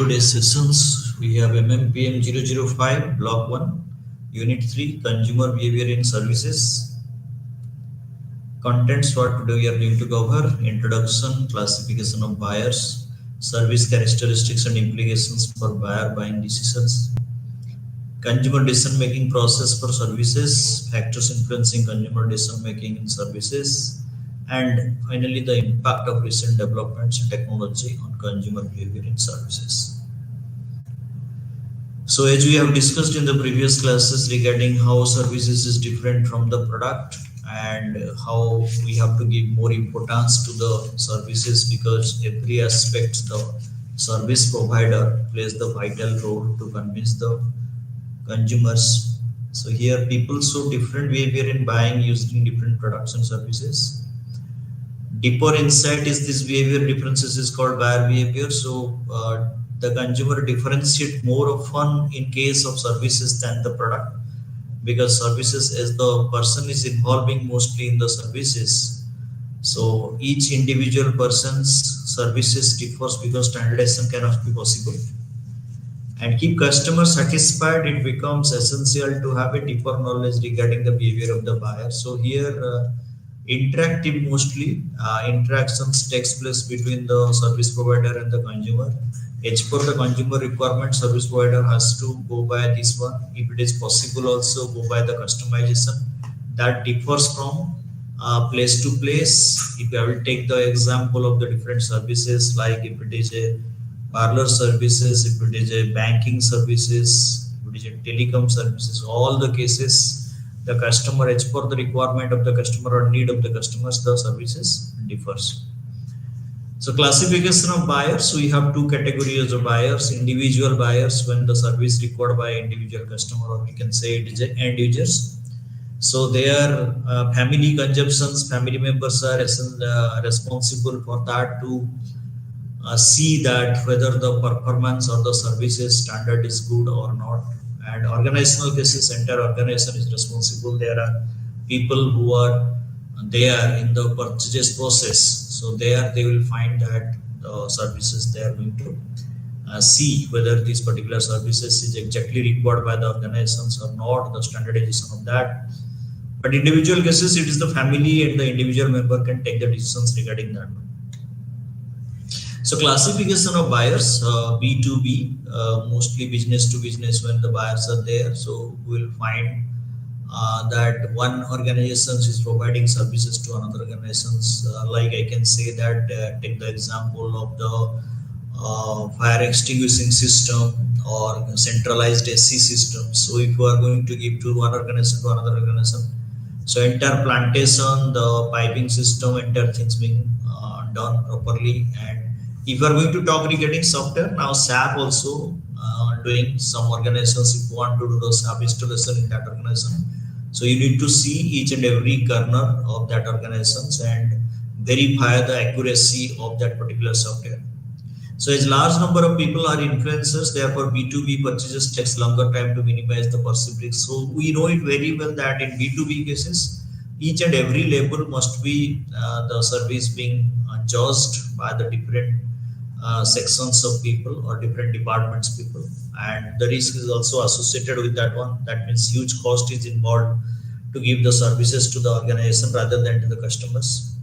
Today's sessions we have MMPM005 Block 1, Unit 3 Consumer Behavior in Services. Contents for today we are going to cover introduction, classification of buyers, service characteristics and implications for buyer buying decisions, consumer decision making process for services, factors influencing consumer decision making in services, and finally the impact of recent developments in technology on consumer behavior in services. So as we have discussed in the previous classes regarding how services is different from the product and how we have to give more importance to the services because every aspect the service provider plays the vital role to convince the consumers. So here people show different behavior in buying using different products and services. Deeper insight is this behavior differences is called buyer behavior. So the consumer differentiate more often in case of services than the product because services as the person is involving mostly in the services. So each individual person's services differs because standardization cannot be possible. And keep customers satisfied, it becomes essential to have a deeper knowledge regarding the behavior of the buyer. So here interactive mostly interactions takes place between the service provider and the consumer. As per the consumer requirement, service provider has to go by this one. If it is possible, also go by the customization that differs from place to place. If I will take the example of the different services, like if it is a parlor services, if it is a banking services, if it is a telecom services, all the cases, the customer, as per the requirement of the customer or need of the customers, the services differs. So classification of buyers, we have two categories of buyers: individual buyers when the service required by individual customer, or we can say it is end users. So their family consumptions, family members are responsible for that to see that whether the performance or the services standard is good or not. And organizational cases, entire organization is responsible. There are people who are there in the purchase process. So there they will find that the services they are going to see whether these particular services is exactly required by the organizations or not, the standardization of that. But individual cases, it is the family and the individual member can take the decisions regarding that. So classification of buyers, B2B, mostly business to business when the buyers are there. So we will find that one organization is providing services to another organizations. Like I can say that take the example of the fire extinguishing system or centralized AC system. So if you are going to give to one organization to another organization, so entire plantation, the piping system, entire things being done properly. And if you are going to talk regarding software, now SAP also doing some organizations. If you want to do the SAP installation in that organization, so you need to see each and every kernel of that organizations and verify the accuracy of that particular software. So as large number of people are influencers, therefore B2B purchases takes longer time to minimize the perceived risk. So we know it very well that in B2B cases, each and every label must be the service being judged by the different sections of people or different departments people, and the risk is also associated with that one. That means huge cost is involved to give the services to the organization rather than to the customers.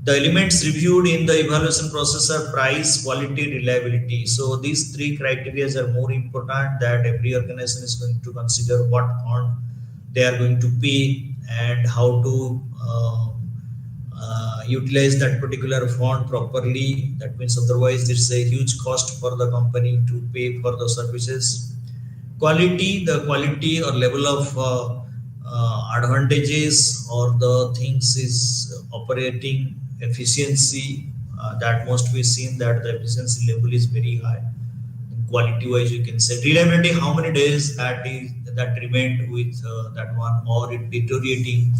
The elements reviewed in the evaluation process are price, quality, reliability. So these three criteria are more important that every organization is going to consider what on they are going to pay and how to utilize that particular fund properly. That means otherwise there's a huge cost for the company to pay for the services. Quality, the quality or level of advantages or the things is operating efficiency, that must be seen that the efficiency level is very high. Quality wise, you can say reliability, how many days that remained with that one, or it deteriorating,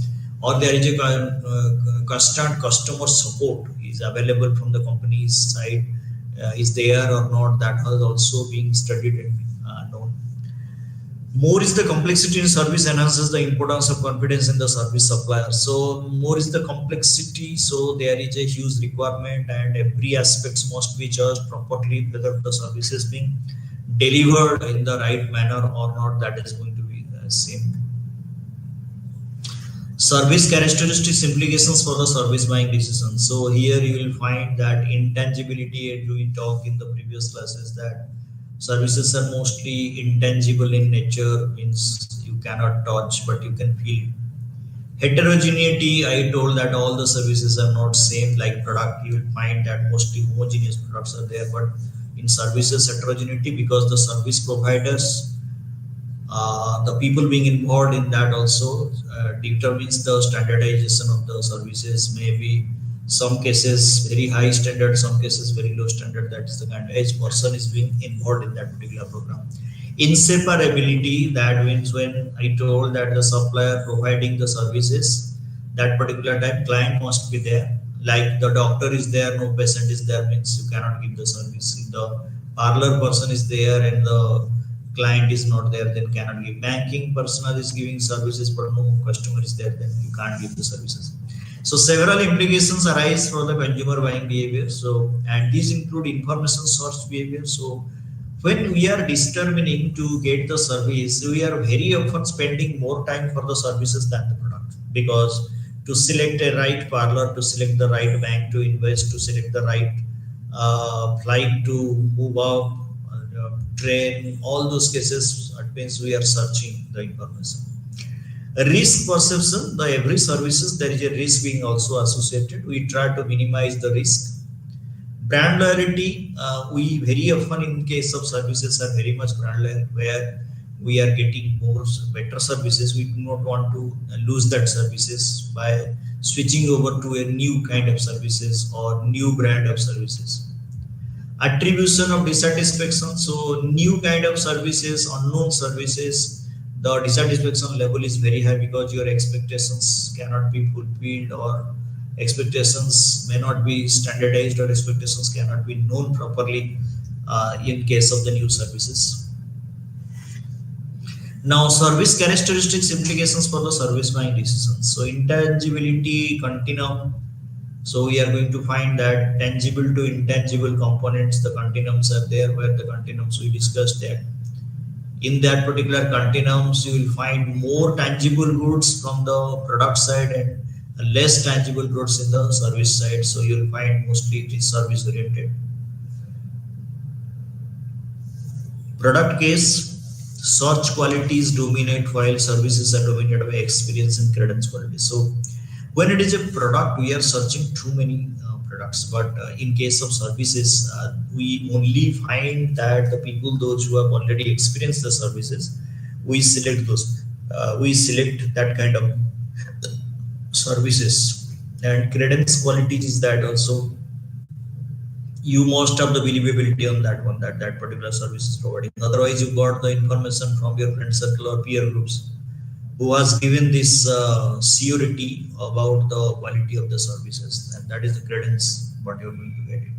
or there is a constant customer support is available from the company's side, is there or not, that was also being studied and known. More is the complexity in service enhances the importance of confidence in the service supplier. So more is the complexity, so there is a huge requirement and every aspects must be judged properly whether the service is being delivered in the right manner or not. That is going to be the same. Service characteristics implications for the service buying decision. So here you will find that intangibility, and we talked in the previous classes that services are mostly intangible in nature, means you cannot touch but you can feel. Heterogeneity, I told that all the services are not same. Like product, you will find that mostly homogeneous products are there, but in services heterogeneity because the service providers, the people being involved in that also determines the standardization of the services. Maybe some cases very high standard, some cases very low standard. That is the kind of each person is being involved in that particular program. Inseparability, that means when I told that the supplier providing the services, that particular time client must be there. Like the doctor is there, no patient is there, means you cannot give the service. If the parlor person is there and the client is not there, then cannot give. Banking personnel is giving services but no customer is there, then you can't give the services. So several implications arise for the consumer buying behavior. So and these include information source behavior. So when we are determining to get the service, we are very often spending more time for the services than the product, because to select a right parlor, to select the right bank to invest, to select the right flight to move up, train, all those cases, it means we are searching the information. Risk perception, the every services there is a risk being also associated. We try to minimize the risk. Brand loyalty, we very often in case of services are very much brand loyal, where we are getting more better services. We do not want to lose that services by switching over to a new kind of services or new brand of services. Attribution of dissatisfaction, so new kind of services, unknown services, the dissatisfaction level is very high because your expectations cannot be fulfilled, or expectations may not be standardized, or expectations cannot be known properly in case of the new services. Now service characteristics implications for the service buying decisions. So intangibility continuum, so we are going to find that tangible to intangible components, the continuums are there, where the continuums we discussed that. In that particular continuums, you will find more tangible goods from the product side and less tangible goods in the service side. So you will find mostly it is service oriented. Product case, search qualities dominate while services are dominated by experience and credence quality. So when it is a product, we are searching too many products, but in case of services, we only find that the people, those who have already experienced the services, we select those, we select that kind of services. And credence quality is that also you must have the believability on that one, that that particular service is providing. Otherwise you got the information from your friend circle or peer groups who has given this surety about the quality of the services, and that is the credence what you're going to get it.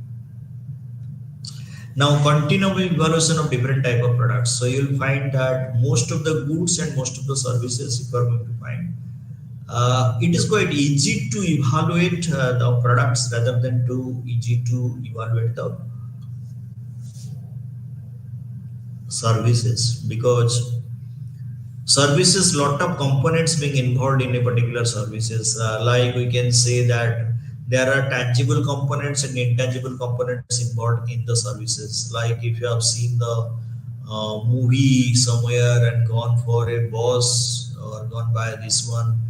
Now continuum evaluation of different type of products. So you'll find that most of the goods and most of the services, if you are going to find, it is quite easy to evaluate the products rather than too easy to evaluate the services, because services, lot of components being involved in a particular services. Like we can say that there are tangible components and intangible components involved in the services. Like if you have seen the movie somewhere and gone for a bus or gone by this one,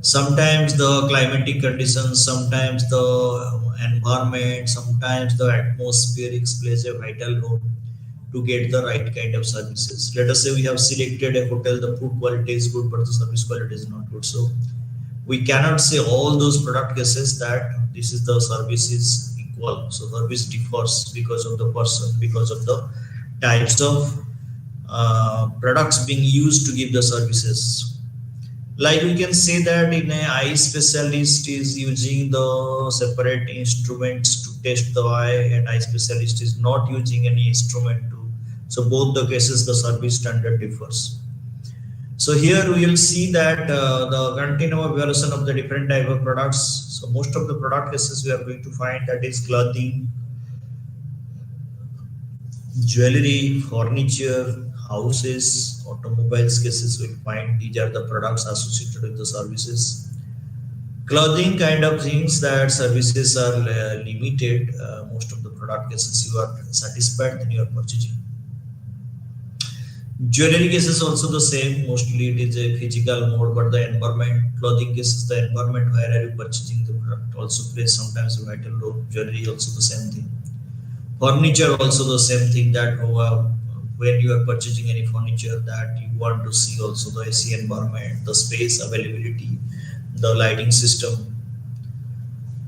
sometimes the climatic conditions, sometimes the environment, sometimes the atmospherics plays a vital role to get the right kind of services. Let us say we have selected a hotel, the food quality is good, but the service quality is not good. So we cannot say all those product cases that this is the service is equal. So service differs because of the person, because of the types of products being used to give the services. Like we can say that in a eye specialist is using the separate instruments to test the eye, and eye specialist is not using any instrument to. So both the cases the service standard differs. So here we will see that the continuum evaluation of the different type of products. So most of the product cases we are going to find that is clothing, jewelry, furniture, houses, automobiles cases we find these are the products associated with the services. Clothing kind of things that services are limited. Most of the product cases you are satisfied then you are purchasing. Jewelry case is also the same. Mostly it is a physical mode, but the environment, clothing case is the environment where are you purchasing the product also plays sometimes a vital role. Jewelry also the same thing. Furniture also the same thing that when you are purchasing any furniture that you want to see also the AC environment, the space availability, the lighting system.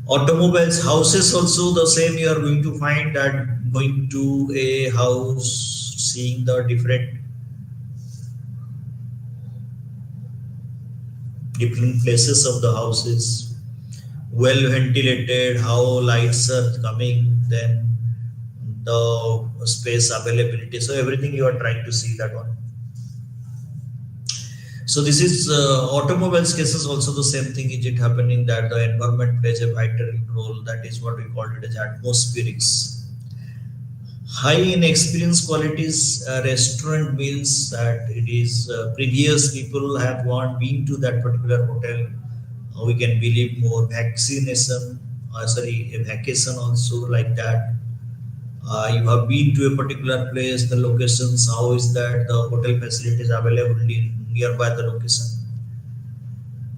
Automobiles, houses also the same. You are going to find that going to a house, seeing the different places of the houses, well ventilated, how lights are coming, then the space availability. So everything you are trying to see that one. So this is automobiles cases also the same thing. Is it happening that the environment plays a vital role? That is what we call it as atmospherics. High in experience qualities, restaurant meals that it is previous people have been to that particular hotel. We can believe more vaccination, a vacation also like that. You have been to a particular place, the locations, how is that the hotel facilities available nearby the location.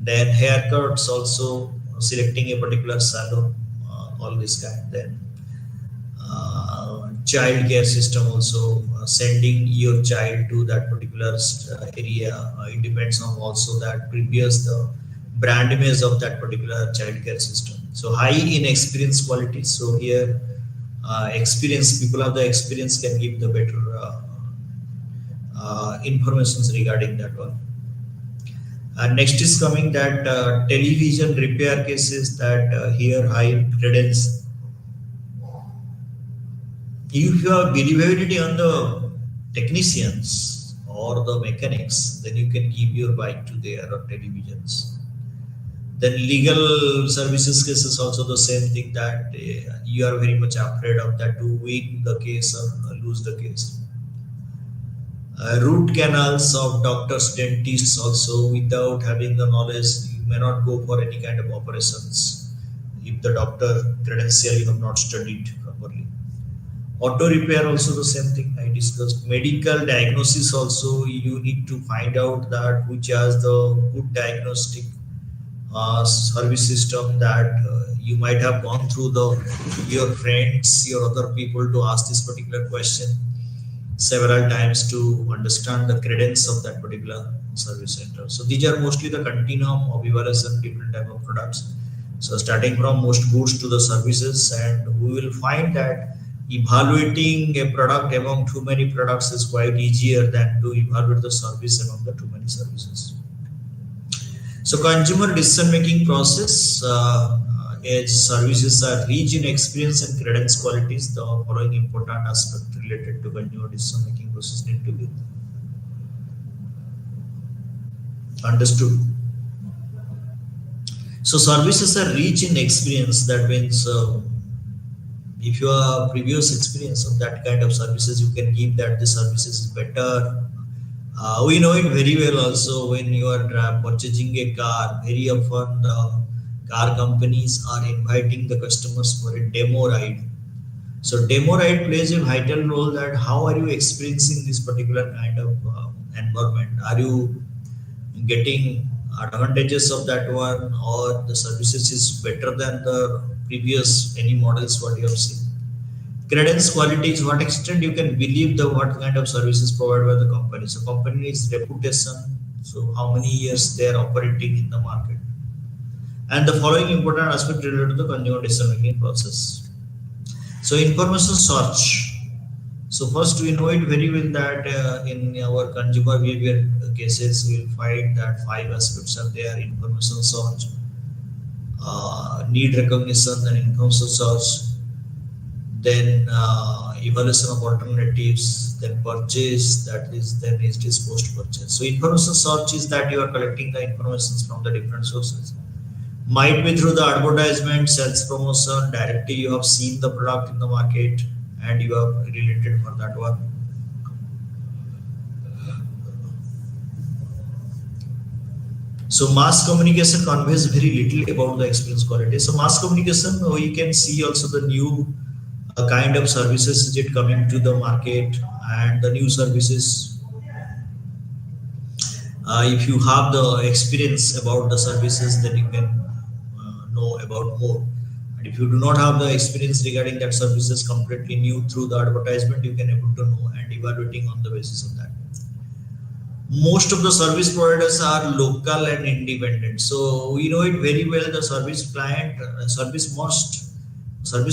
Then haircuts also, selecting a particular salon, all this kind. Then child care system also, sending your child to that particular area. It depends on also that previous the brand image of that particular child care system. So high in experience quality. So here experience, people have the experience can give the better informations regarding that one. Next is coming that television repair cases that here high credence. If you have believability on the technicians or the mechanics, then you can give your bike to their televisions. Then legal services cases also the same thing that you are very much afraid of that to win the case or lose the case. Root canals of doctors, dentists also without having the knowledge, you may not go for any kind of operations if the doctor credential you have not studied properly. Auto repair also the same thing I discussed. Medical diagnosis also you need to find out that which has the good diagnostic service system that you might have gone through your friends, your other people to ask this particular question several times to understand the credence of that particular service center. So these are mostly the continuum of evaluation different type of products. So starting from most goods to the services, and we will find that evaluating a product among too many products is quite easier than to evaluate the service among the too many services. So consumer decision making process, as services are rich in experience and credence qualities, the following important aspect related to consumer decision making process need to be understood. So services are rich in experience. That means if you have previous experience of that kind of services, you can give that the services is better. We know it very well also when you are purchasing a car, very often the car companies are inviting the customers for a demo ride. So demo ride plays a vital role that how are you experiencing this particular kind of environment? Are you getting advantages of that one, or the services is better than the previous any models what you have seen? Credence quality is what extent you can believe the what kind of services provided by the company. So company's reputation, so how many years they are operating in the market. And the following important aspect related to the consumer decision making process. So information search. So first we know it very well that in our consumer behavior cases we will find that 5 aspects are there: information search, need recognition, and information search. Then evaluation of alternatives, then purchase, that is then it is post purchase. So information search is that you are collecting the information from the different sources. Might be through the advertisement, sales promotion, directly you have seen the product in the market and you have related for that one. So mass communication conveys very little about the experience quality. So mass communication, you can see also the new kind of services that coming to the market, and the new services. If you have the experience about the services, then you can know about more. And if you do not have the experience regarding that services completely new through the advertisement, you can able to know and evaluating on the basis of that. Most of the service providers are local and independent, so we know it very well. The service client service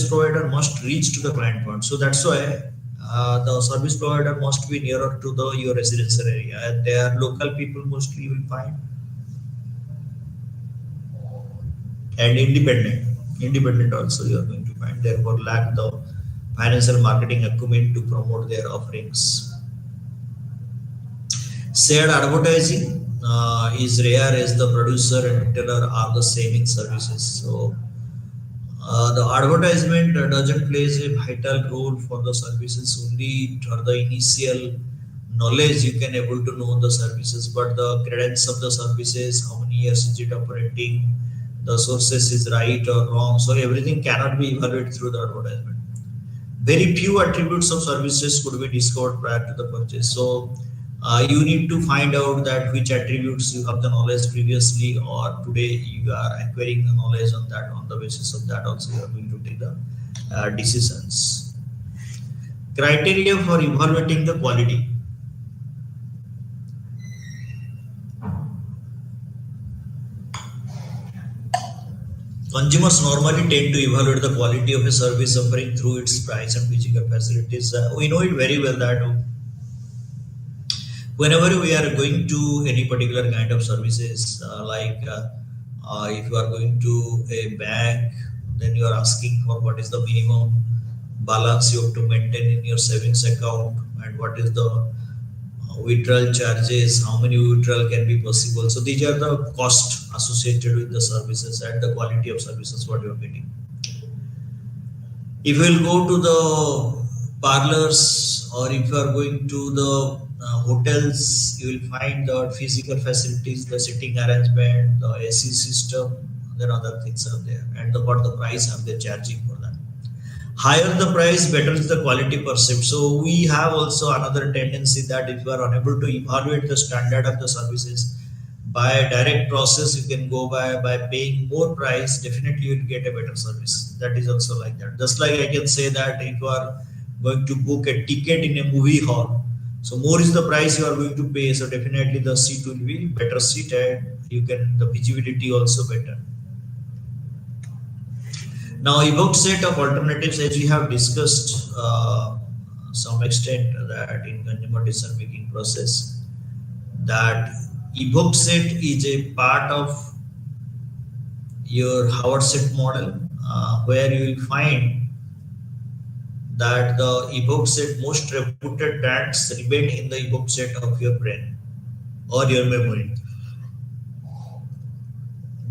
provider must reach to the client point, so that's why the service provider must be nearer to the your residential area, and they are local people mostly you will find, and independent also you are going to find, therefore lack the financial marketing acumen to promote their offerings. Shared advertising is rare as the producer and retailer are the same in services. So the advertisement doesn't play a vital role for the services, only for the initial knowledge you can able to know the services, but the credence of the services, how many years is it operating, the sources is right or wrong. So everything cannot be evaluated through the advertisement. Very few attributes of services could be discovered prior to the purchase. So you need to find out that which attributes you have the knowledge previously or today you are acquiring the knowledge on that. On the basis of that also you are going to take the decisions. Criteria for evaluating the quality. Consumers normally tend to evaluate the quality of a service offering through its price and physical facilities. We know it very well that whenever we are going to any particular kind of services, if you are going to a bank, then you are asking for what is the minimum balance you have to maintain in your savings account, and what is the withdrawal charges, how many withdrawal can be possible. So these are the cost associated with the services and the quality of services what you are getting. If you will go to the parlors, or if you are going to the hotels, you will find the physical facilities, the sitting arrangement, the AC system, then other things are there, and what the price are they charging for that. Higher the price, better is the quality perceived. So we have also another tendency that if you are unable to evaluate the standard of the services by a direct process, you can go by paying more price, definitely you will get a better service. That is also like that. Just like I can say that if you are going to book a ticket in a movie hall, so more is the price you are going to pay, so definitely the seat will be better seat, and you can the visibility also better. Now, evoked set of alternatives, as we have discussed some extent that in consumer decision making process, that evoked set is a part of your Howard set model, where you will find that the evoked set most reputed brands remain in the evoked set of your brain or your memory.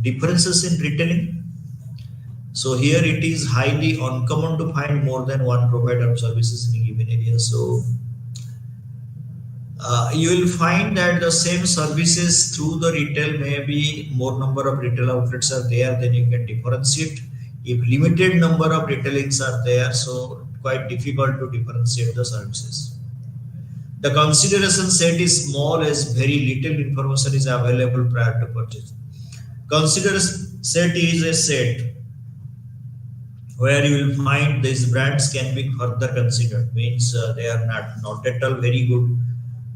Differences in retailing. So here it is highly uncommon to find more than one provider of services in a given area. So you will find that the same services through the retail, maybe more number of retail outlets are there, then you can differentiate. If limited number of retailings are there, so quite difficult to differentiate the services. The consideration set is small as very little information is available prior to purchase. Consideration set is a set where you will find these brands can be further considered, means they are not at all very good,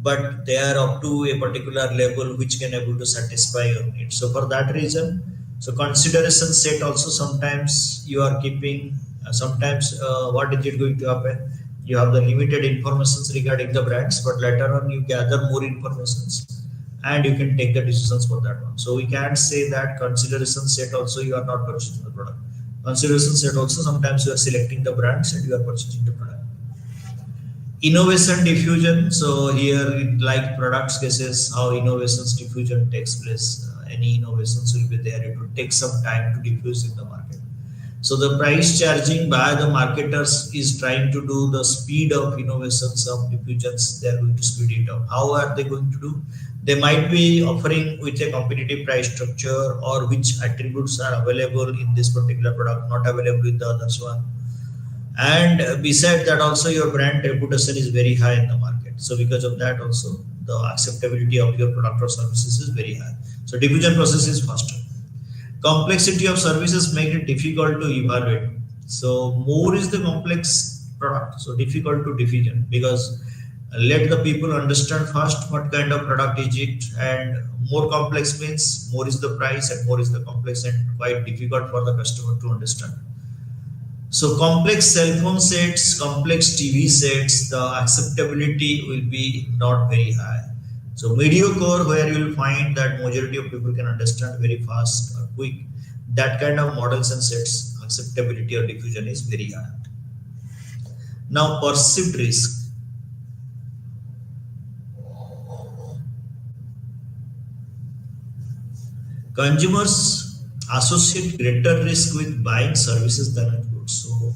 but they are up to a particular level which can able to satisfy your needs. So for that reason, so consideration set also sometimes you are keeping, sometimes what is it going to happen? You have the limited informations regarding the brands, but later on you gather more informations and you can take the decisions for that one. So we can't say that consideration set also you are not purchasing the product. Consideration set also sometimes you are selecting the brands and you are purchasing the product. Innovation diffusion. So here, like products cases, how innovations diffusion takes place. Any innovations will be there. It will take some time to diffuse in the market. So the price charging by the marketers is trying to do the speed of innovations of diffusions. They are going to speed it up. How are they going to do? They might be offering with a competitive price structure, or which attributes are available in this particular product, not available in the others one. And beside that, also your brand reputation is very high in the market. So because of that, also the acceptability of your product or services is very high. So diffusion process is faster. Complexity of services make it difficult to evaluate. So more is the complex product, so difficult to diffusion, because let the people understand first what kind of product is it, and more complex means more is the price and more is the complex, and quite difficult for the customer to understand. So complex cell phone sets, complex TV sets, the acceptability will be not very high. So mediocre, where you will find that majority of people can understand very fast or quick, that kind of models and sets, acceptability or diffusion is very high. Now perceived risk. Consumers associate greater risk with buying services than with goods. So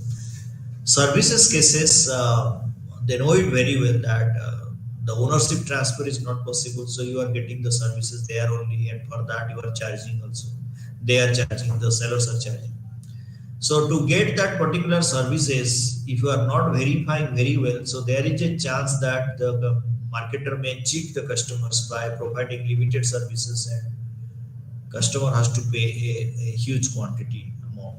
services cases, they know it very well that the ownership transfer is not possible. So you are getting the services there only, and for that you are charging also. They are charging, the sellers are charging. So to get that particular services, if you are not verifying very well, so there is a chance that the marketer may cheat the customers by providing limited services, and customer has to pay a huge quantity amount.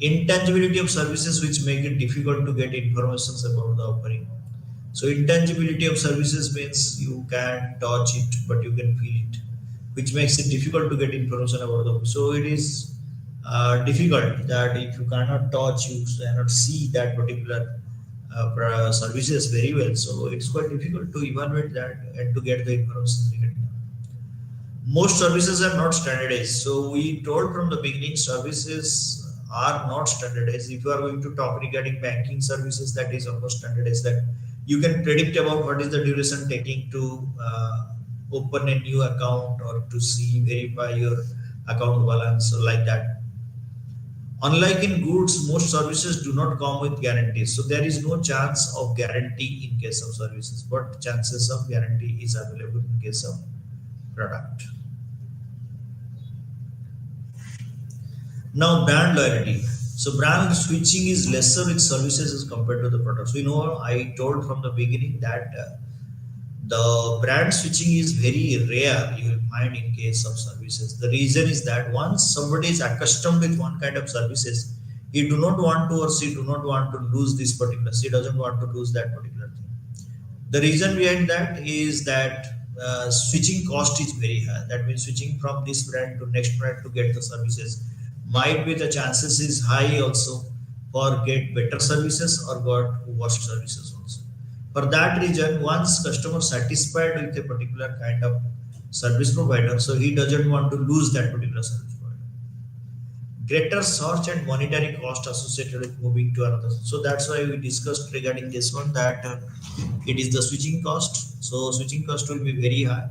Intangibility of services, which make it difficult to get information about the offering. So intangibility of services means you can touch it, but you can feel it, which makes it difficult to get information about the. So it is difficult that if you cannot touch, you cannot see that particular services very well. So it's quite difficult to evaluate that and to get the information regarding that. Most services are not standardized. So we told from the beginning, services are not standardized. If you are going to talk regarding banking services, that is almost standardized. That you can predict about what is the duration taking to open a new account or to see verify your account balance, so like that. Unlike in goods, most services do not come with guarantees. So there is no chance of guarantee in case of services, but chances of guarantee is available in case of product. Now, brand loyalty. So, brand switching is lesser with services as compared to the products. We know, I told from the beginning that the brand switching is very rare. You will find in case of services. The reason is that once somebody is accustomed with one kind of services, he do not want to, or she do not want to lose this particular. She doesn't want to lose that particular thing. The reason behind that is that switching cost is very high. That means switching from this brand to next brand to get the services might be the chances is high also for get better services or got worse services also. For that reason, once customer satisfied with a particular kind of service provider, so he doesn't want to lose that particular service provider. Greater search and monitoring cost associated with moving to another. So that's why we discussed regarding this one that it is the switching cost. So switching cost will be very high.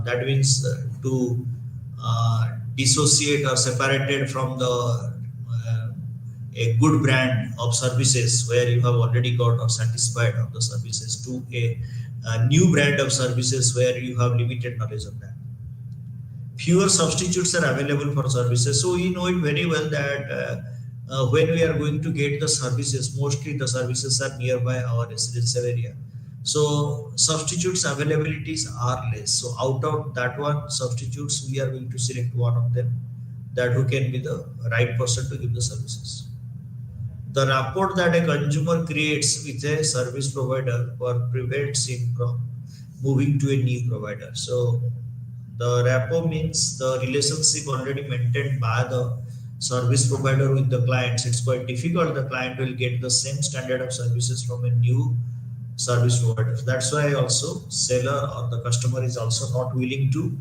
That means to dissociate or separated from the a good brand of services where you have already got or satisfied of the services to a new brand of services where you have limited knowledge of that. Fewer substitutes are available for services. So we know it very well that when we are going to get the services, mostly the services are nearby our residential area. So substitutes availabilities are less. So out of that one substitutes, we are going to select one of them that who can be the right person to give the services. The rapport that a consumer creates with a service provider or prevents him from moving to a new provider. So the rapport means the relationship already maintained by the service provider with the clients. It's quite difficult. The client will get the same standard of services from a new service provider. That's why also seller or the customer is also not willing to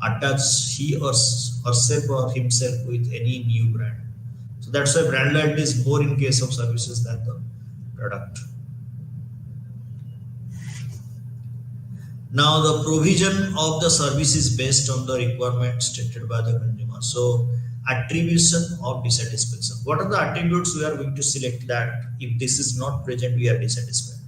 attach he or herself or himself with any new brand. So that's why brand loyalty is more in case of services than the product. Now the provision of the service is based on the requirement stated by the consumer. So attribution of dissatisfaction, what are the attributes we are going to select that if this is not present we are dissatisfied?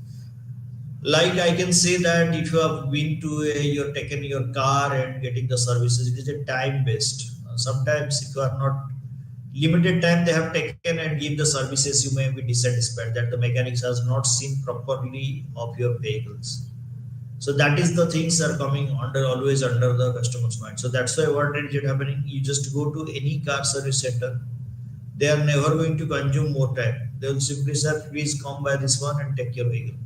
Like I can say that if you have been to you're taken your car and getting the services, it is a time based. Sometimes if you are not limited time they have taken and give the services, you may be dissatisfied that the mechanics has not seen properly of your vehicles. So that is the things are coming under always under the customer's mind. So that's why what is it happening, you just go to any car service center, they are never going to consume more time, they will simply say please come by this one and take your vehicle.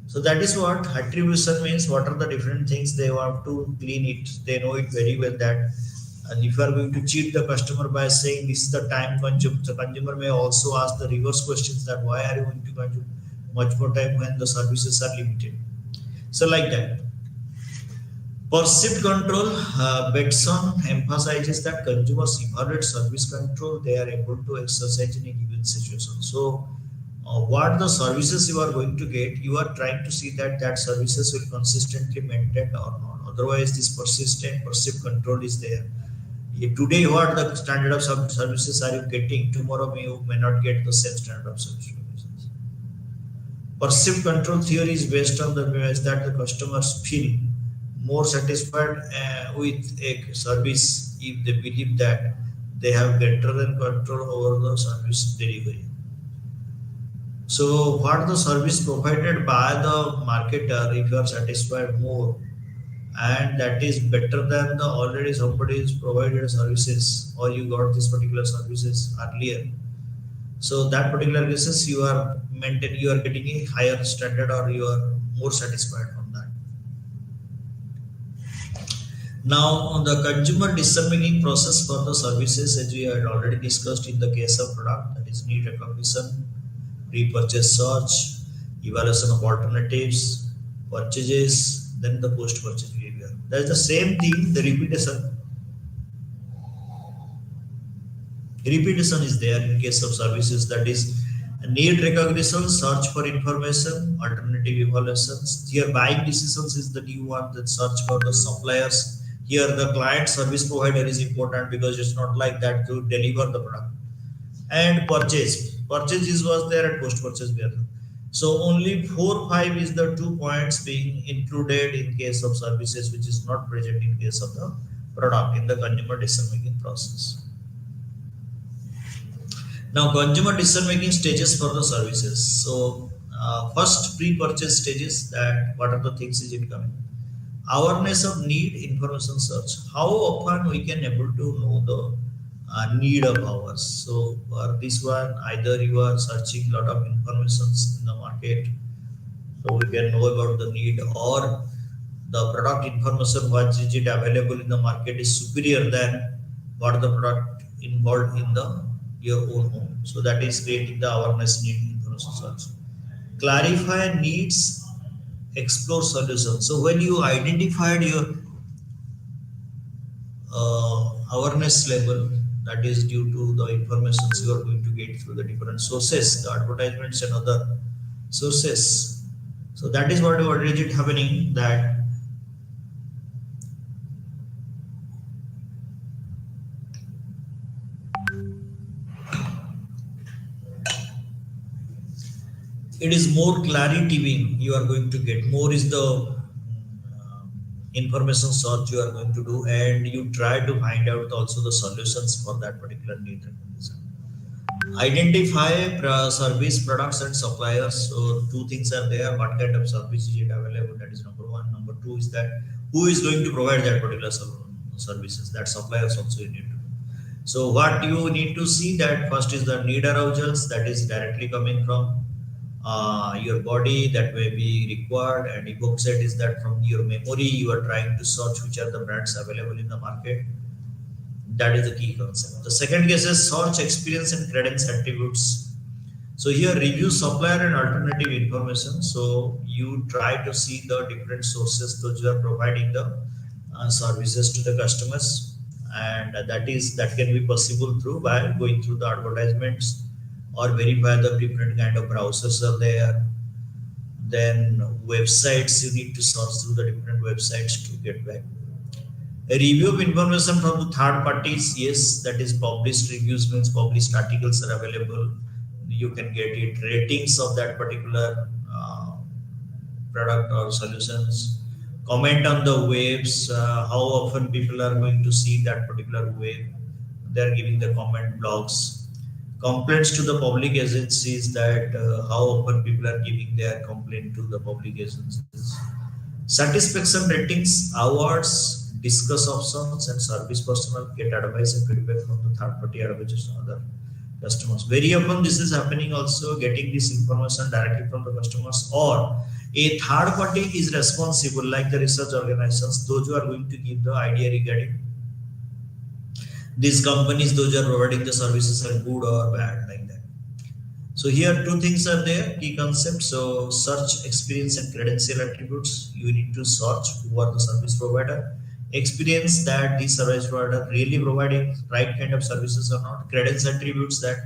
So that is what attribution means. What are the different things they want to clean it? They know it very well that. And if you are going to cheat the customer by saying this is the time consumed, the consumer may also ask the reverse questions that why are you going to consume much more time when the services are limited? So like that. Perceived control, Betson emphasizes that consumers evaluate service control they are able to exercise in a given situation. So what the services you are going to get, you are trying to see that that services will consistently maintained or not. Otherwise, this persistent perceived control is there. If today, what the standard of services are you getting? Tomorrow, you may not get the same standard of services. Perceived control theory is based on the premise that the customers feel more satisfied with a service if they believe that they have better than control over the service delivery. So what the service provided by the marketer, if you are satisfied more, and that is better than the already somebody is provided services or you got this particular services earlier. So that particular cases you are maintaining, you are getting a higher standard or you are more satisfied from that. Now on the consumer decision making process for the services, as we had already discussed in the case of product, that is need recognition, pre-purchase search, evaluation of alternatives, purchases, then the post-purchase behavior. That's the same thing, the repetition. Repetition is there in case of services, that is need recognition, search for information, alternative evaluations. Here buying decisions is the new one, that search for the suppliers. Here the client service provider is important because it's not like that to deliver the product. And purchase is was there and post purchase we are there. So only 4 5 is the 2 points being included in case of services, which is not present in case of the product in the consumer decision making process. Now consumer decision making stages for the services. So first pre-purchase stages, that what are the things is incoming, awareness of need, information search, how often we can able to know the need of ours. So for this one, either you are searching lot of informations in the market, so we can know about the need, or the product information what is it available in the market is superior than what the product involved in the your own home. So that is creating the awareness, need, information search. Clarify needs, explore solutions. So when you identified your awareness level, that is due to the information you are going to get through the different sources, the advertisements and other sources. So that is what is it happening, that it is more clarity being you are going to get, more is the information search you are going to do, and you try to find out also the solutions for that particular need recognition. Identify service products and suppliers. So two things are there, what kind of service is it available, that is number one. Number two is that who is going to provide that particular services, that suppliers also you need to do. So what you need to see, that first is the need arousals, that is directly coming from your body, that may be required, and evoke set is that from your memory you are trying to search which are the brands available in the market. That is the key concept. The second case is search experience and credence attributes. So here review supplier and alternative information. So you try to see the different sources those you are providing the services to the customers, and that can be possible through by going through the advertisements or verify the different kind of browsers are there. Then websites, you need to search through the different websites to get back. A review of information from the third parties, yes, that is published reviews means published articles are available. You can get it. Ratings of that particular product or solutions. Comment on the waves, how often people are going to see that particular wave. They are giving the comment blogs. Complaints to the public agencies, that how often people are giving their complaint to the public agencies. Satisfaction ratings, awards, discuss options, and service personnel get advice and feedback from the third party advisors and other customers. Very often, this is happening also, getting this information directly from the customers, or a third party is responsible, like the research organizations, those who are going to give the idea regarding these companies, those who are providing the services are good or bad, like that. So here two things are there, key concepts. So search experience and credential attributes. You need to search who are the service provider. Experience, that the service provider really providing right kind of services or not. Credential attributes, that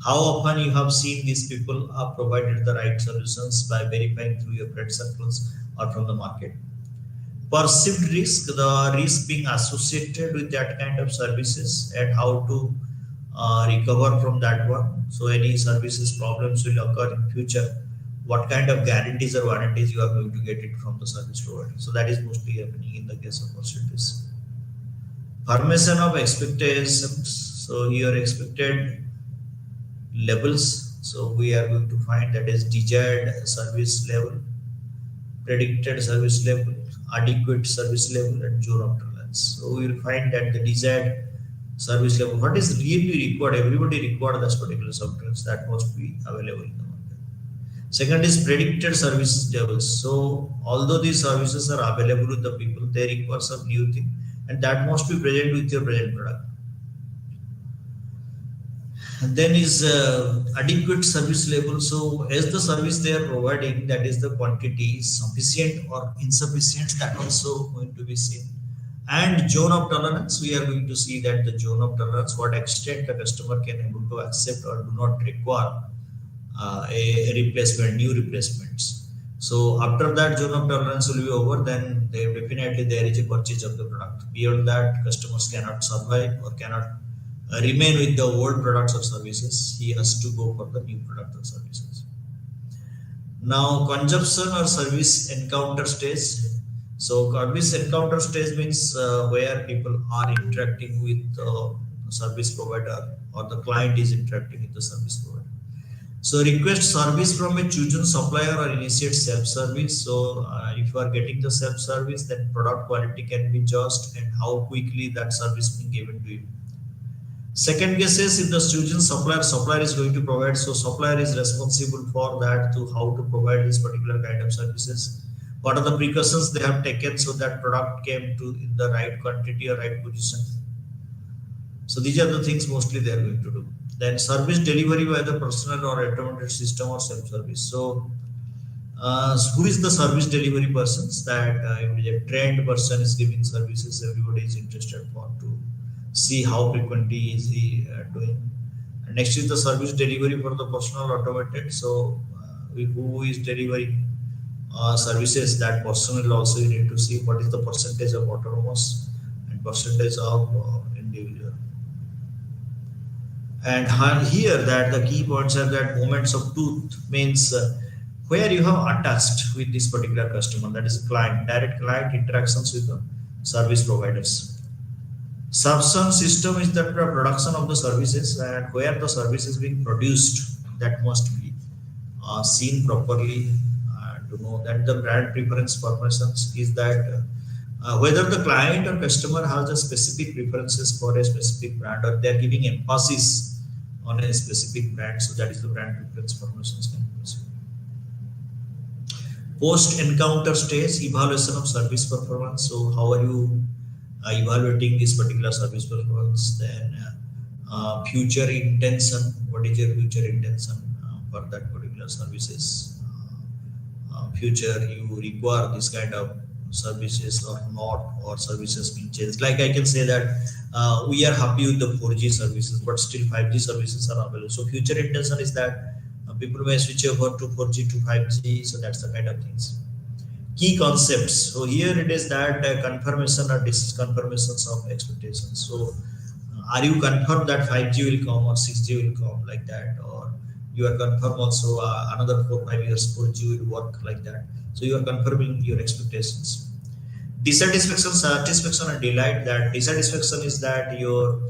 how often you have seen these people are provided the right solutions by verifying through your friend circles or from the market. Perceived risk, the risk being associated with that kind of services and how to recover from that one. So any services problems will occur in future. What kind of guarantees or warranties you are going to get it from the service provider. So that is mostly happening in the case of perceived risk. Formation of expectations. So here expected levels. So we are going to find that is desired service level, predicted service level, adequate service level, and zone of tolerance. So we will find that the desired service level, what is really required, everybody required this particular service, that must be available in the market. Second is predicted service levels. So although these services are available with the people, they require some new thing, and that must be present with your present product. And then is adequate service level. So as the service they are providing, that is the quantity is sufficient or insufficient, that also going to be seen. And zone of tolerance, we are going to see that the zone of tolerance, what extent the customer can able to accept or do not require a replacement, new replacements. So after that zone of tolerance will be over, then they definitely there is a purchase of the product. Beyond that, customers cannot survive or cannot remain with the old products or services. He has to go for the new product or services. Now, consumption or service encounter stage. So, service encounter stage means where people are interacting with the service provider or the client is interacting with the service provider. So, request service from a chosen supplier or initiate self-service. So, if you are getting the self-service, then product quality can be judged and how quickly that service being given to you. Second case is if the chosen supplier is going to provide, so supplier is responsible for that to how to provide this particular kind of services. What are the precautions they have taken so that product came to in the right quantity or right position. So these are the things mostly they are going to do. Then service delivery by the personal or automated system or self-service. So who is the service delivery persons? That if a trained person is giving services, everybody is interested for to see how frequently is he doing. And next is the service delivery for the personal automated. So who is delivering services, that personal also you need to see what is the percentage of autonomous and percentage of individual. And here that the key points are that moments of truth means where you have attached with this particular customer, that is client, direct client interactions with the service providers. Substance system is the production of the services, and where the service is being produced, that must be seen properly to know that the brand preference permissions is that whether the client or customer has a specific preferences for a specific brand or they are giving emphasis on a specific brand, so that is the brand preference permissions can be possible. Post encounter stage, evaluation of service performance. So how are you evaluating this particular service performance? Then future intention, what is your future intention for that particular services? Future you require this kind of services or not, or services being changed. Like I can say that we are happy with the 4G services, but still 5G services are available. So future intention is that people may switch over to 4G to 5G. So that's the kind of things. Key concepts. So here it is that confirmation or disconfirmations of expectations. So are you confirmed that 5G will come or 6G will come like that, or you are confirmed also another 4 5 years 4G will work like that. So you are confirming your expectations. Dissatisfaction, satisfaction, and delight. That dissatisfaction is that your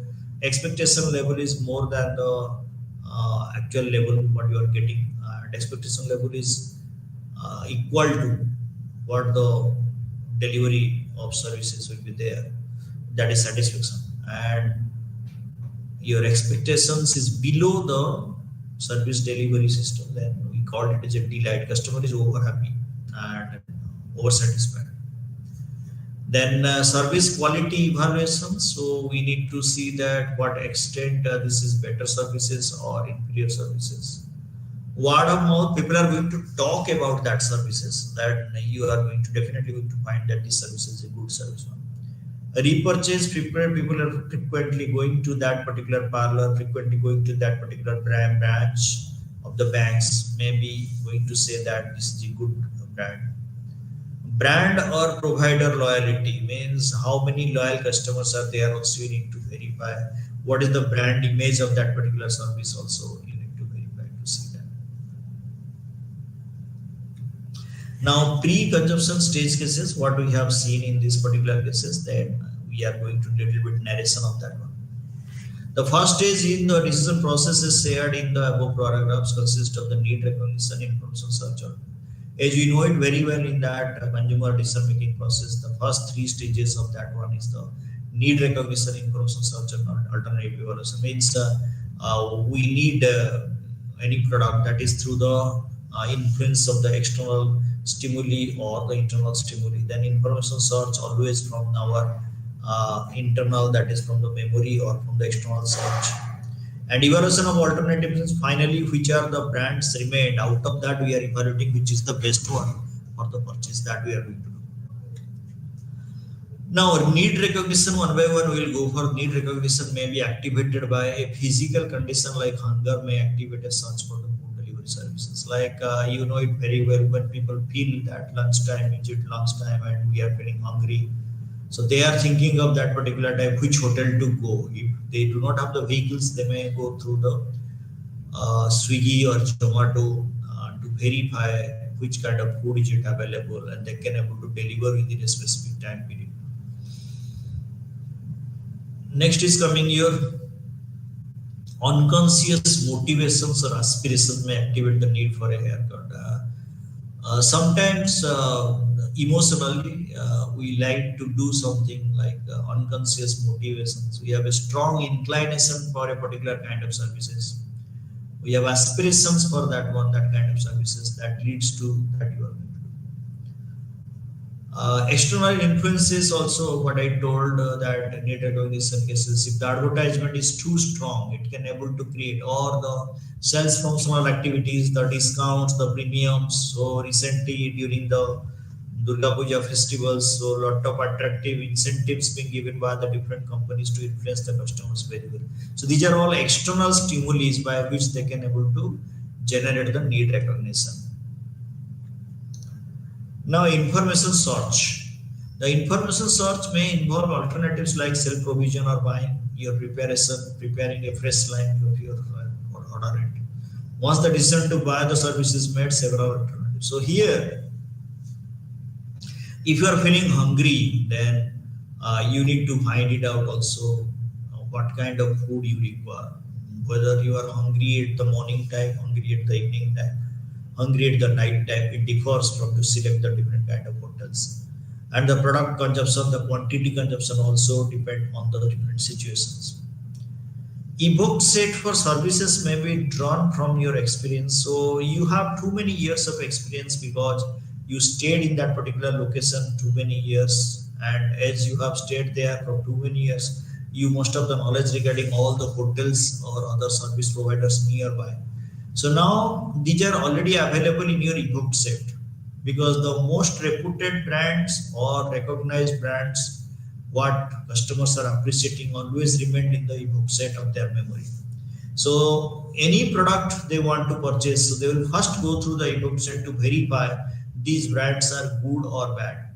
expectation level is more than the actual level what you are getting, and expectation level is equal to what the delivery of services will be there. That is satisfaction. And your expectations is below the service delivery system, then we call it as a delight. Customer is over happy and over satisfied. Then service quality evaluation. So we need to see that what extent this is better services or inferior services. Word of mouth, people are going to talk about that services, that you are going to definitely going to find that this service is a good service one. Repurchase, people are frequently going to that particular parlor, frequently going to that particular branch of the banks, maybe going to say that this is a good brand. Brand or provider loyalty means how many loyal customers are there. Also, you need to verify what is the brand image of that particular service. Also, you need to verify to see that. Now, pre-consumption stage cases, what we have seen in these particular cases, then we are going to little bit narration of that one. The first stage in the decision process is shared in the above paragraphs, consist of the need recognition, information search. As we know it very well in that consumer decision making process, the first three stages of that one is the need recognition, information search, and alternative evaluation. Means we need any product that is through the influence of the external stimuli or the internal stimuli. Then information search always from our internal, that is from the memory or from the external search. And evaluation of alternatives is finally which are the brands remained. Out of that, we are evaluating which is the best one for the purchase that we are going to do. Now, need recognition one by one we will go for. Need recognition may be activated by a physical condition like hunger, may activate a search for the food delivery services. Like you know it very well, when people feel that lunchtime, is it lunchtime and we are feeling hungry. So they are thinking of that particular time, which hotel to go. If they do not have the vehicles, they may go through the Swiggy or Zomato to verify which kind of food is it available, and they can able to deliver within a specific time period. Next is coming your unconscious motivations or aspirations may activate the need for a haircut. Sometimes emotionally we like to do something like unconscious motivations. We have a strong inclination for a particular kind of services. We have aspirations for that one, that kind of services that leads to that you are going to do. External influences also what I told that need recognition cases. If the advertisement is too strong, it can able to create, or the sales functional activities, the discounts, the premiums. So recently during the Durga Puja festivals, so lot of attractive incentives being given by the different companies to influence the customers very well. So these are all external stimuli by which they can able to generate the need recognition. Now, information search. The information search may involve alternatives like self-provision or buying, your preparing a fresh line of your order it. Once the decision to buy the service is made, several alternatives. So here, if you are feeling hungry, then you need to find it out also what kind of food you require. Whether you are hungry at the morning time, hungry at the evening time, hungry at the night time, it differs from to select the different kind of hotels. And the product consumption, the quantity consumption also depend on the different situations. Ebook set for services may be drawn from your experience. So you have too many years of experience because you stayed in that particular location too many years, and as you have stayed there for too many years, you must have the knowledge regarding all the hotels or other service providers nearby. So now these are already available in your ebook set, because the most reputed brands or recognized brands what customers are appreciating always remain in the ebook set of their memory. So any product they want to purchase, so they will first go through the ebook set to verify these brands are good or bad.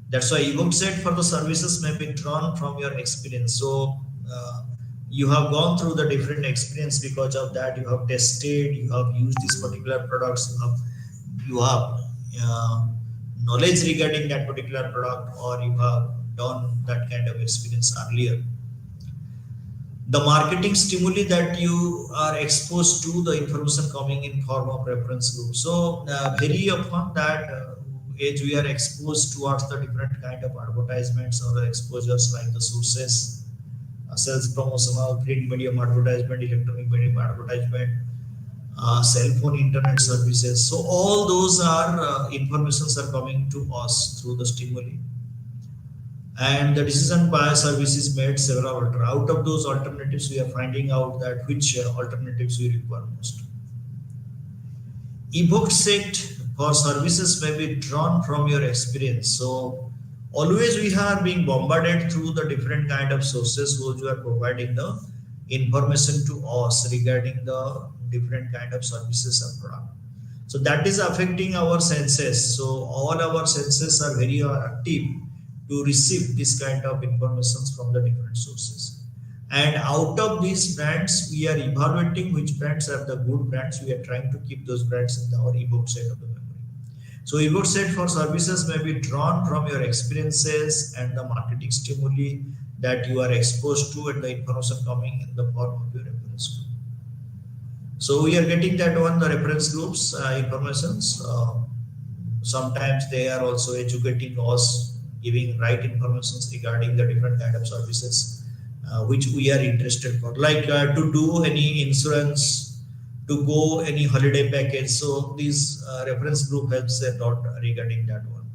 That's why ebook set for the services may be drawn from your experience. So you have gone through the different experience, because of that you have tested, you have used these particular products, you have knowledge regarding that particular product, or you have done that kind of experience earlier. The marketing stimuli that you are exposed to the information coming in form of reference group. So very often that as we are exposed towards the different kind of advertisements or the exposures like the sources, sales promotional, print medium advertisement, electronic medium advertisement, cell phone internet services. So all those are informations are coming to us through the stimuli, and the decision by service is made several out of those alternatives. We are finding out that which alternatives we require most. Evoked set for services may be drawn from your experience. So always we are being bombarded through the different kind of sources who are providing the information to us regarding the different kind of services and product. So that is affecting our senses. So all our senses are very active to receive this kind of information from the different sources. And out of these brands, we are evaluating which brands are the good brands. We are trying to keep those brands in our ebook set of the memory. So ebook set for services may be drawn from your experiences and the marketing stimuli that you are exposed to, and the information coming in the form of your reference group. So we are getting that one, the reference groups informations. Sometimes they are also educating us, giving right information regarding the different kind of services which we are interested for, like to do any insurance, to go any holiday package. So this reference group helps a lot regarding that one.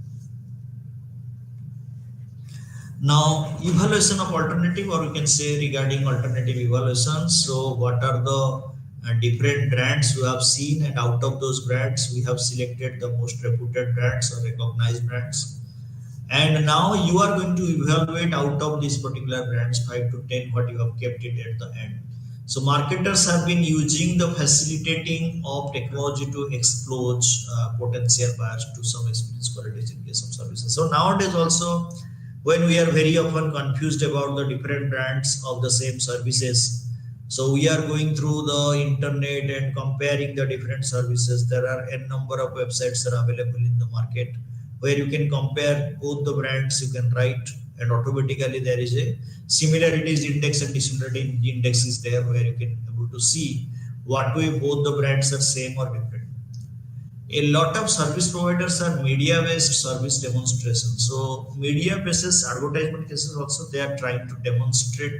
Now evaluation of alternative, or we can say regarding alternative evaluations. So what are the different brands you have seen, and out of those brands we have selected the most reputed brands or recognized brands. And now you are going to evaluate out of these particular brands 5 to 10 what you have kept it at the end. So marketers have been using the facilitating of technology to expose potential buyers to some experience qualities in case of services. So nowadays also, when we are very often confused about the different brands of the same services, so we are going through the internet and comparing the different services. There are a number of websites that are available in the market where you can compare both the brands. You can write, and automatically there is a similarities index and dissimilarity index is there, where you can able to see what way both the brands are same or different. A lot of service providers are media based service demonstration. So media basis advertisement cases also, they are trying to demonstrate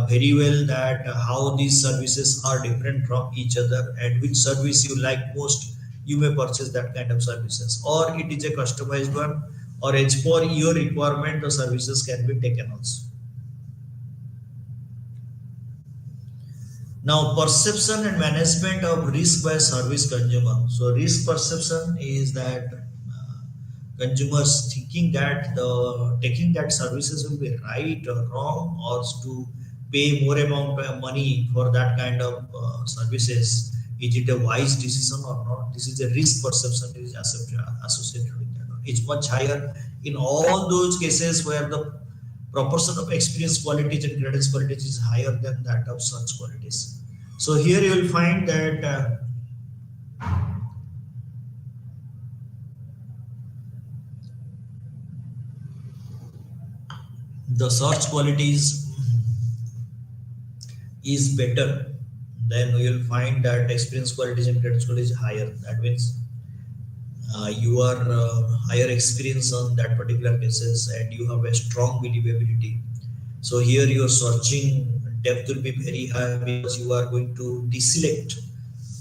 very well that how these services are different from each other, and which service you like most, you may purchase that kind of services, or it is a customized one, or as for your requirement the services can be taken also. Now perception and management of risk by service consumer. So risk perception is that consumers thinking that the taking that services will be right or wrong, or to pay more amount of money for that kind of services. Is it a wise decision or not? This is a risk perception is associated with that. It's much higher in all those cases where the proportion of experience qualities and credits qualities is higher than that of such qualities. So here you will find that the search qualities is better, then we will find that experience qualities and credit quality is higher. That means you are higher experience on that particular cases, and you have a strong believability. So here your searching depth will be very high, because you are going to deselect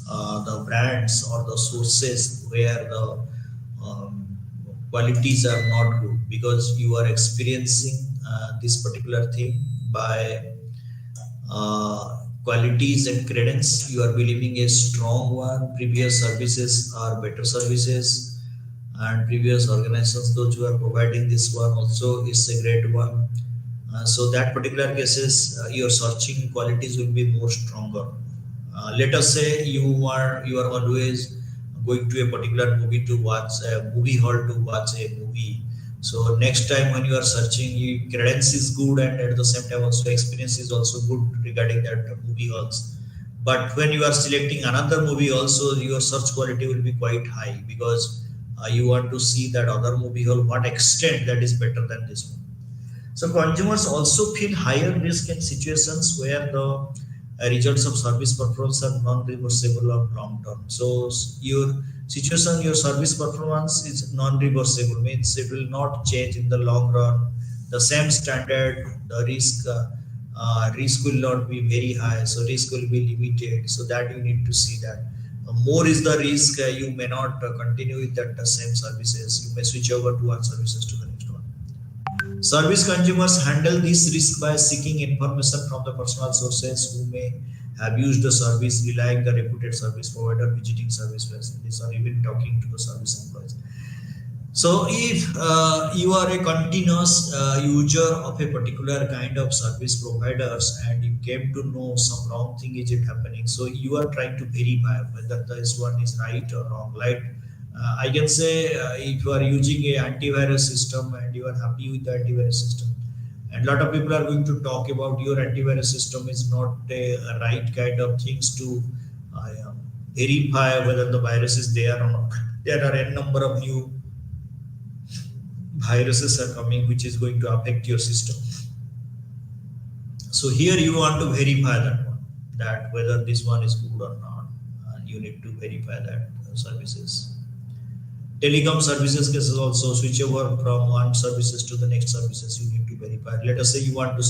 the brands or the sources where the qualities are not good, because you are experiencing this particular thing by qualities and credence. You are believing a strong one, previous services are better services, and previous organizations those who are providing this one also is a great one. So that particular cases, your searching qualities will be more stronger. Let us say you are always going to a particular movie to watch a movie hall to watch a movie. So next time when you are searching, your credence is good, and at the same time also experience is also good regarding that movie halls. But when you are selecting another movie, also your search quality will be quite high, because you want to see that other movie hall, what extent that is better than this one. So consumers also feel higher risk in situations where the results of service performance are non-reversible on long term. So your situation, your service performance is non-reversible, means it will not change in the long run. The same standard, the risk will not be very high, so risk will be limited. So that you need to see that. More is the risk, you may not continue with that same services. You may switch over to one services to the next one. Service consumers handle this risk by seeking information from the personal sources who may have used the service, relying the reputed service provider, visiting service facilities, or even talking to the service employees. So, if you are a continuous user of a particular kind of service providers and you came to know some wrong thing is it happening, so you are trying to verify whether this one is right or wrong. Like I can say, if you are using a antivirus system and you are happy with the antivirus system, and a lot of people are going to talk about your antivirus system is not a right kind of things to verify whether the virus is there or not. There are a number of new viruses are coming which is going to affect your system. So here you want to verify that one, that whether this one is good or not. You need to verify that services. Telecom services cases also, switch over from one services to the next services, you need to verify. Let us say you want to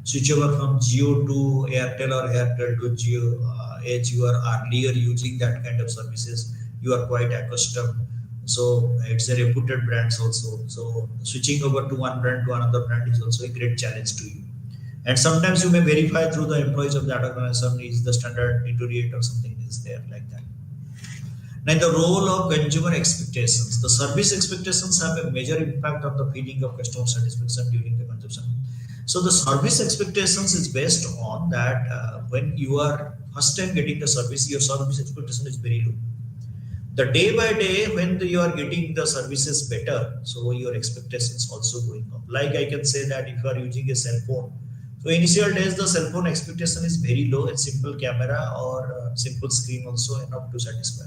switch over from Geo to Airtel or Airtel to Geo, as you are earlier using that kind of services, you are quite accustomed. So it's a reputed brands also. So switching over to one brand to another brand is also a great challenge to you. And sometimes you may verify through the employees of that organization is the standard deteriorate or something is there like that. Now, the role of consumer expectations. The service expectations have a major impact on the feeling of customer satisfaction during the consumption. So, the service expectations is based on that when you are first time getting the service, your service expectation is very low. The day by day, when you are getting the services better, so your expectations also going up. Like I can say that if you are using a cell phone, so initial days the cell phone expectation is very low, a simple camera or simple screen also enough to satisfy.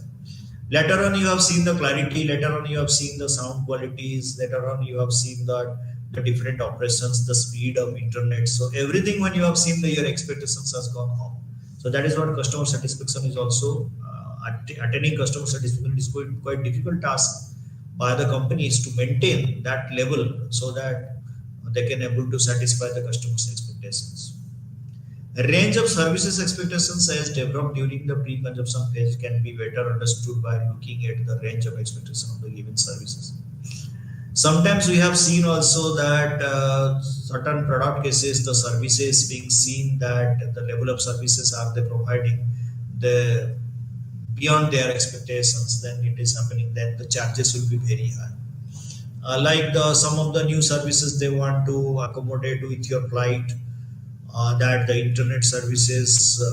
Later on, you have seen the clarity. Later on, you have seen the sound qualities. Later on, you have seen the different operations, the speed of internet. So everything when you have seen your expectations has gone up. So that is what customer satisfaction is also. Attaining customer satisfaction is quite difficult task by the companies to maintain that level so that they can able to satisfy the customers' expectations. A range of services expectations as developed during the pre-consumption phase can be better understood by looking at the range of expectation of the given services. Sometimes we have seen also that certain product cases, the services being seen that the level of services are they providing the beyond their expectations, then it is happening. Then the charges will be very high. Like some of the new services they want to accommodate with your flight, that the internet services,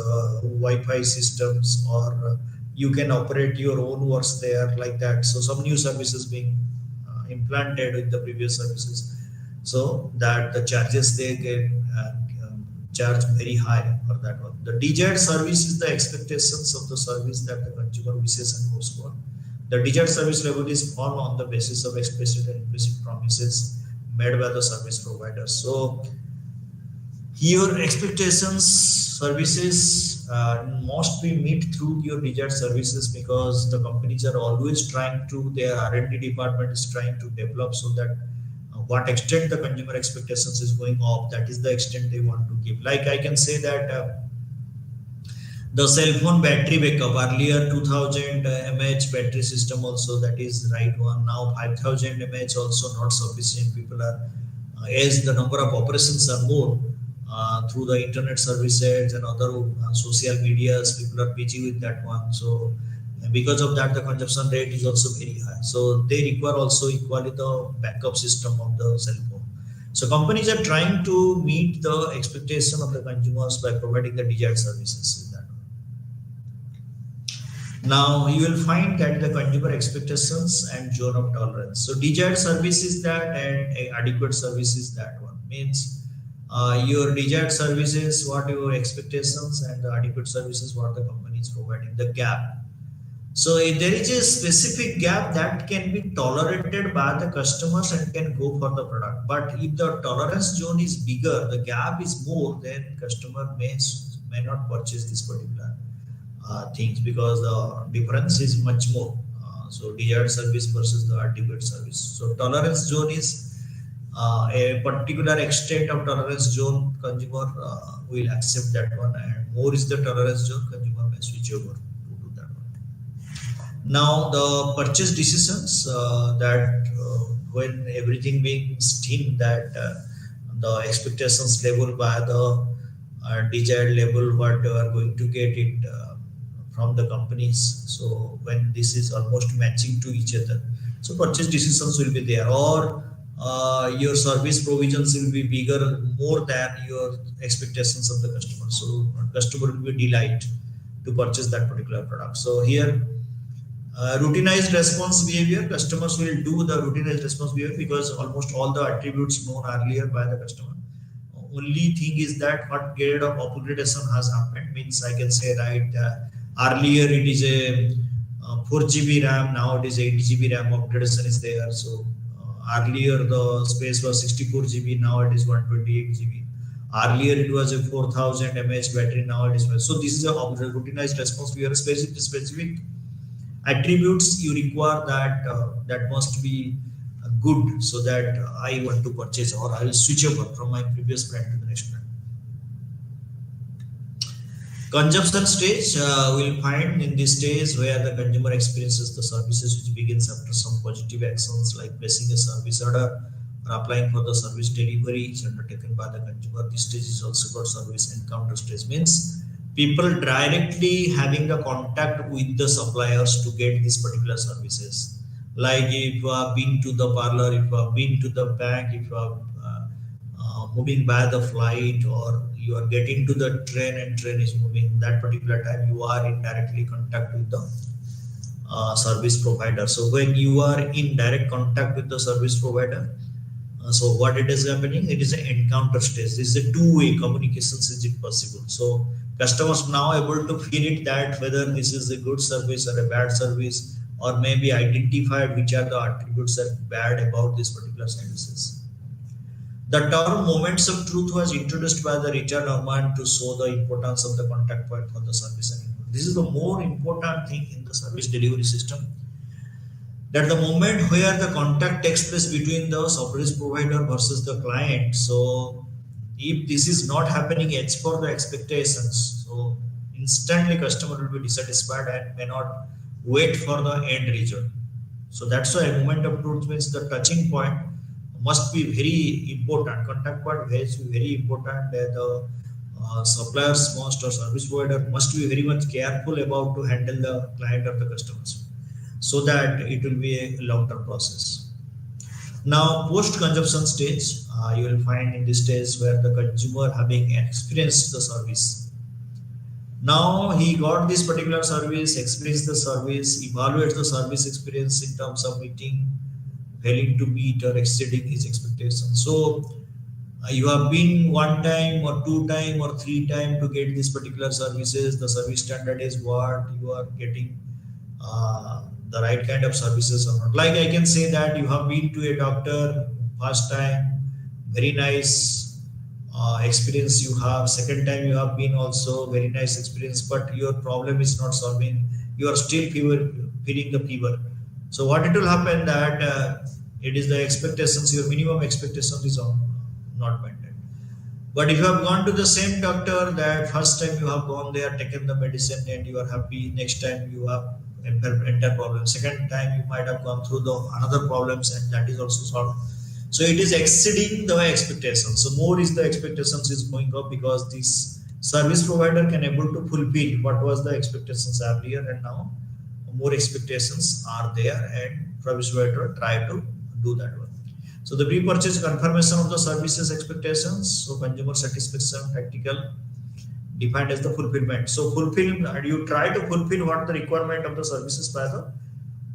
Wi-Fi systems, or you can operate your own works there like that. So some new services being implanted with the previous services, so that the charges they get charged very high for that one. The desired service is the expectations of the service that the consumer wishes and hopes for. The desired service level is formed on the basis of explicit and implicit promises made by the service providers. So your expectations services must be met through your desired services, because the companies are always trying to, their R&D department is trying to develop so that what extent the consumer expectations is going up, that is the extent they want to give. Like I can say that the cell phone battery backup earlier 2000 mAh battery system also, that is right one. Now 5000 mAh also not sufficient. People are as the number of operations are more through the internet services and other social medias, people are busy with that one. So because of that, the consumption rate is also very high. So they require also equally the backup system of the cell phone. So companies are trying to meet the expectation of the consumers by providing the desired services in that. Now you will find that the consumer expectations and zone of tolerance. So desired service is that, and adequate service is that one. Means your desired services, what your expectations, and the adequate services, what the company is providing. The gap. So if there is a specific gap that can be tolerated by the customers and can go for the product. But if the tolerance zone is bigger, the gap is more, then customer may not purchase this particular things because the difference is much more. So desired service versus the adequate service. So tolerance zone is a particular extent of tolerance zone, consumer will accept that one, and more is the tolerance zone, consumer may switch over to do that one. Now the purchase decisions that when everything being seen that the expectations level by the desired level what you are going to get it from the companies. So when this is almost matching to each other, so purchase decisions will be there, or your service provisions will be bigger more than your expectations of the customer. So customer will be delighted to purchase that particular product. So here routinized response behavior, customers will do the routinized response behavior because almost all the attributes known earlier by the customer. Only thing is that what grade of upgradation has happened, means I can say right earlier it is a 4 GB RAM, now it is 8 GB RAM upgradation is there. So earlier the space was 64 GB, now it is 128 GB. Earlier it was a 4000 mAh battery, now it is. So this is a routinized response. We are specific attributes you require that that must be good, so that I want to purchase or I will switch over from my previous brand to the next brand. Consumption stage, we'll find in this stage where the consumer experiences the services, which begins after some positive actions like placing a service order or applying for the service delivery is undertaken by the consumer. This stage is also called service encounter stage. Means people directly having the contact with the suppliers to get these particular services. Like if you have been to the parlor, if you have been to the bank, if you are moving by the flight, or you are getting to the train and train is moving, that particular time you are in directly contact with the service provider. So when you are in direct contact with the service provider, so what it is happening, it is an encounter stage. This is a two-way communications is it possible. So customers now able to feel it that whether this is a good service or a bad service, or maybe identified which are the attributes that bad about this particular services. The term moments of truth was introduced by the Richard Norman to show the importance of the contact point for the service and input. This is the more important thing in the service delivery system, that the moment where the contact takes place between the service provider versus the client. So if this is not happening as per the expectations, so instantly customer will be dissatisfied and may not wait for the end result. So that's why moment of truth means the touching point must be very important. Contact point is very important. The suppliers must, or service provider must be very much careful about to handle the client or the customers, so that it will be a long-term process. Now, post-consumption stage, you will find in this stage where the consumer having experienced the service. Now he got this particular service, experienced the service, evaluates the service experience in terms of meeting, failing to meet or exceeding his expectations. So you have been one time or two time or three time to get these particular services. The service standard is what you are getting the right kind of services or not. Like I can say that you have been to a doctor first time, very nice experience you have. Second time you have been also very nice experience, but your problem is not solving. You are still feeling the fever. So what it will happen that it is the expectations, your minimum expectation is not met. But if you have gone to the same doctor that first time you have gone there, taken the medicine and you are happy, next time you have enter problem. Second time you might have gone through the another problems and that is also solved. So it is exceeding the expectations. So more is the expectations is going up because this service provider can able to fulfill what was the expectations earlier, and now more expectations are there and service provider try to do that one. So the pre-purchase confirmation of the services expectations. So consumer satisfaction, practical, defined as the fulfillment. So fulfill, you try to fulfill what the requirement of the services by the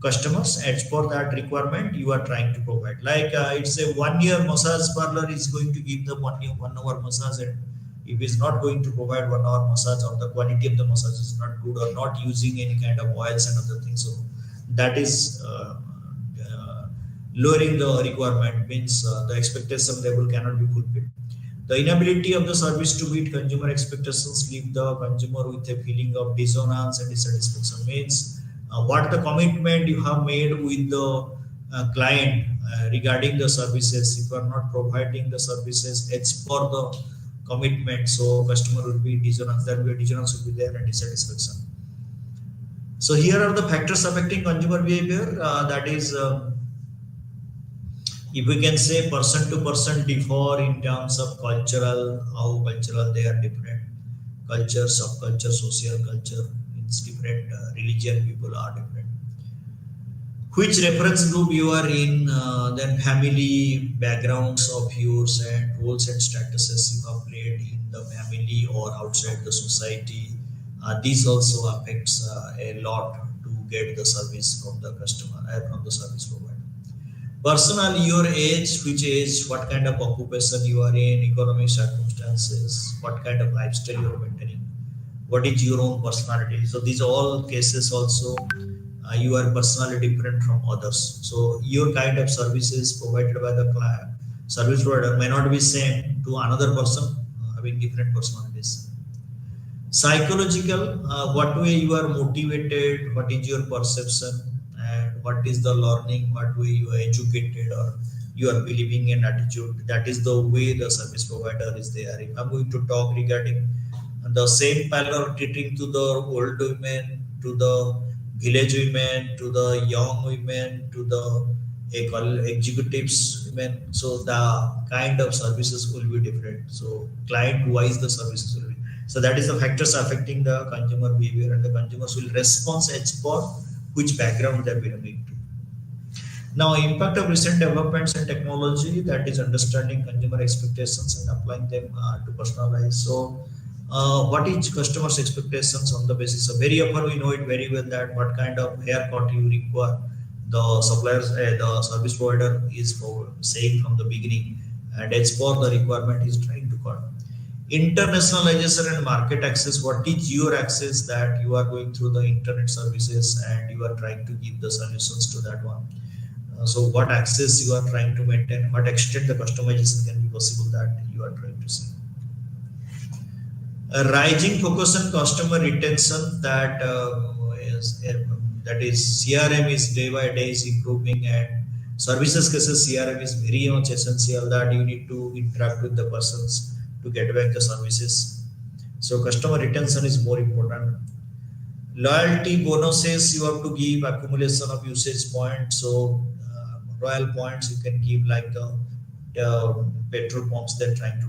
customers. As per that requirement, you are trying to provide. Like it's a 1 year massage parlor is going to give the 1 hour massage, and if it's not going to provide 1 hour massage, or the quality of the massage is not good, or not using any kind of oils and other things, so that is lowering the requirement, means the expectation level cannot be fulfilled. The inability of the service to meet consumer expectations leave the consumer with a feeling of dissonance and dissatisfaction. Means what the commitment you have made with the client regarding the services, if you are not providing the services as per the commitment, so customer will be dissonance. There will be dissonance will be there, and dissatisfaction. So here are the factors affecting consumer behavior. That is. If we can say person to person differ in terms of cultural, how cultural they are different, culture, subculture, social culture, it's different, religion people are different. Which reference group you are in, then family backgrounds of yours, and roles and statuses you have played in the family or outside the society. These also affects a lot to get the service from the customer, from the service provider. Personal, your age, which age, what kind of occupation you are in, economic circumstances, what kind of lifestyle you are maintaining, what is your own personality. So these all cases also, you are personally different from others. So your kind of services provided by the client, service provider may not be same to another person having different personalities. Psychological, what way you are motivated, what is your perception, and what is the learning, what way you are educated, or you are believing in attitude. That is the way the service provider is there. If I'm going to talk regarding the same parallel treating to the old women, to the village women, to the young women, to the executives women, so the kind of services will be different. So client wise the services will be, so that is the factors affecting the consumer behavior, and the consumers will respond as per which background they belonging to. Now, impact of recent developments in technology, that is understanding consumer expectations and applying them to personalize. So, what is customers' expectations on the basis of, very often we know it very well that what kind of haircut you require, the suppliers, the service provider is saying from the beginning, and as per the requirement is trying to cut. Internationalization and market access, what is your access that you are going through the internet services and you are trying to give the solutions to that one. So what access you are trying to maintain, what extent the customization can be possible, that you are trying to see. A rising focus on customer retention, that that is CRM is day by day is improving, and services cases CRM is very much essential, that you need to interact with the persons to get back the services. So customer retention is more important. Loyalty bonuses, you have to give accumulation of usage points. So royal points you can give, like the petrol pumps they're trying to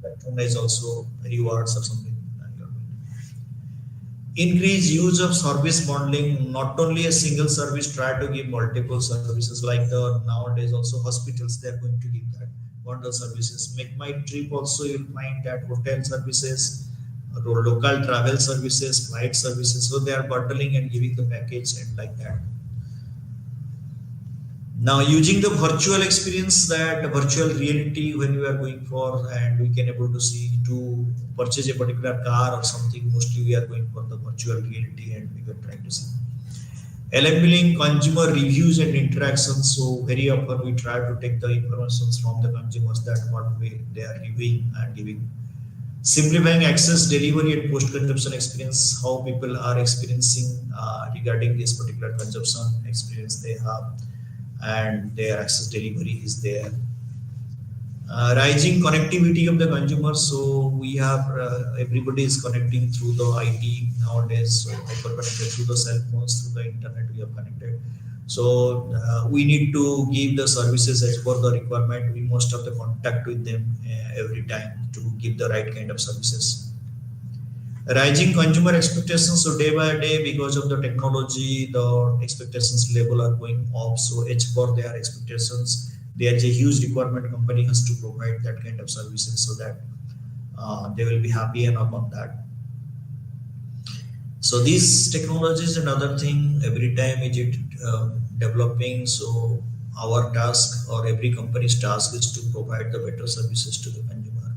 patronize also rewards or something. Increase use of service bundling, not only a single service, try to give multiple services, like the nowadays also hospitals they are going to give that bundle services. Make my trip also, you'll find that hotel services, local travel services, flight services, so they are bundling and giving the package and like that. Now using the virtual experience, that virtual reality, when we are going for, and we can able to see to purchase a particular car or something, mostly we are going for the virtual reality and we are trying to see. Enabling consumer reviews and interactions, so very often we try to take the information from the consumers, that what way they are reviewing and giving. Simplifying access, delivery and post-consumption experience, how people are experiencing regarding this particular consumption experience they have, and their access delivery is there. Rising connectivity of the consumer, so we have everybody is connecting through the IT nowadays, so hyper connected through the cell phones, through the internet we have connected. So we need to give the services as per the requirement. We must have the contact with them every time to give the right kind of services. Rising consumer expectations, so day by day, because of the technology, the expectations level are going up. So as per their expectations, there's a huge requirement. Company has to provide that kind of services so that they will be happy enough on that. So these technologies and other thing every time is it developing. So our task or every company's task is to provide the better services to the consumer.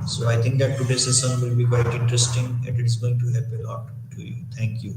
So I think that today's session will be quite interesting and it's going to help a lot to you. Thank you.